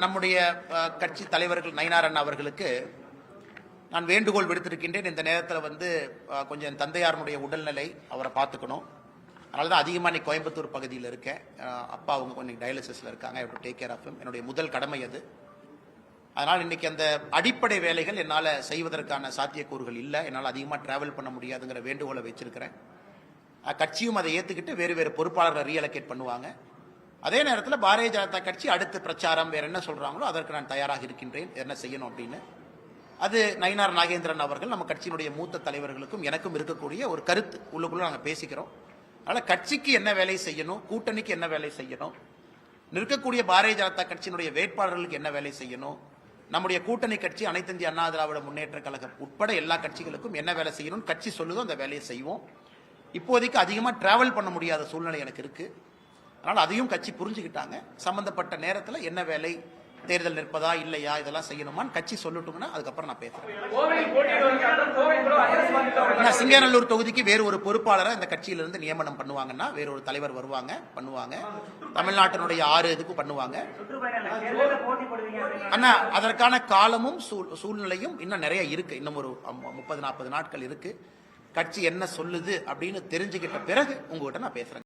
நம்முடைய கட்சி தலைவர்கள் நயினார் அண்ணா அவர்களுக்கு நான் வேண்டுகோள் விடுத்திருக்கின்றேன். இந்த நேரத்தில் கொஞ்சம் என் தந்தையாருடைய உடல்நிலை அவரை பார்த்துக்கணும். அதனால தான் அதிகமாக இன்னைக்கு கோயம்புத்தூர் பகுதியில் இருக்கேன். அப்பா அவங்க கொஞ்சம் டயாலிசிஸில் இருக்காங்க. I have to take care of him. என்னுடைய முதல் கடமை அது. அதனால் இன்னைக்கு அந்த அடிப்படை வேலைகள் என்னால் செய்வதற்கான சாத்தியக்கூறுகள் இல்லை. என்னால் அதிகமாக டிராவல் பண்ண முடியாதுங்கிற வேண்டுகோளை வச்சிருக்கிறேன். கட்சியும் அதை ஏற்றுக்கிட்டு வேறு வேறு பொறுப்பாளர்களை ரீஅலோகேட் பண்ணுவாங்க. அதே நேரத்தில் பாரதிய ஜனதா கட்சி அடுத்த பிரச்சாரம் வேற என்ன சொல்றாங்களோ அதற்கு நான் தயாராக இருக்கின்றேன். என்ன செய்யணும் அப்படின்னு அது நயினார் நாகேந்திரன் அவர்கள் நம்ம கட்சியினுடைய மூத்த தலைவர்களுக்கும் எனக்கும் இருக்கக்கூடிய ஒரு கருத்து உள்ளுக்குள்ள நாங்கள் பேசிக்கிறோம். அதனால கட்சிக்கு என்ன வேலை செய்யணும், கூட்டணிக்கு என்ன வேலை செய்யணும், நிற்கக்கூடிய பாரதிய ஜனதா கட்சியினுடைய வேட்பாளர்களுக்கு என்ன வேலை செய்யணும், நம்முடைய கூட்டணி கட்சி அனைத்து இந்திய அண்ணா திராவிட முன்னேற்ற கழகம் உட்பட எல்லா கட்சிகளுக்கும் என்ன வேலை செய்யணும் கட்சி சொல்லுதோ அந்த வேலையை செய்வோம். இப்போதைக்கு அதிகமாக டிராவல் பண்ண முடியாத சூழ்நிலை எனக்கு இருக்கு. அதனால் அதையும் கட்சி புரிஞ்சுக்கிட்டாங்க. சம்பந்தப்பட்ட நேரத்தில் என்ன வேலை, தேர்தல் நிற்பதா இல்லையா, இதெல்லாம் செய்யணுமான்னு கட்சி சொல்லட்டும்னா அதுக்கப்புறம் நான் பேசுறேன். சிங்கநல்லூர் தொகுதிக்கு வேறு ஒரு பொறுப்பாளரை இந்த கட்சியிலிருந்து நியமனம் பண்ணுவாங்கன்னா வேற ஒரு தலைவர் பண்ணுவாங்க. தமிழ்நாட்டினுடைய 6 இதுக்கு பண்ணுவாங்க. ஆனா அதற்கான காலமும் சூழ்நிலையும் இன்னும் நிறைய இருக்கு. இன்னும் ஒரு 30-40 நாட்கள் இருக்கு. கட்சி என்ன சொல்லுது அப்படின்னு தெரிஞ்சுக்கிட்ட பிறகு உங்ககிட்ட நான் பேசுறேன்.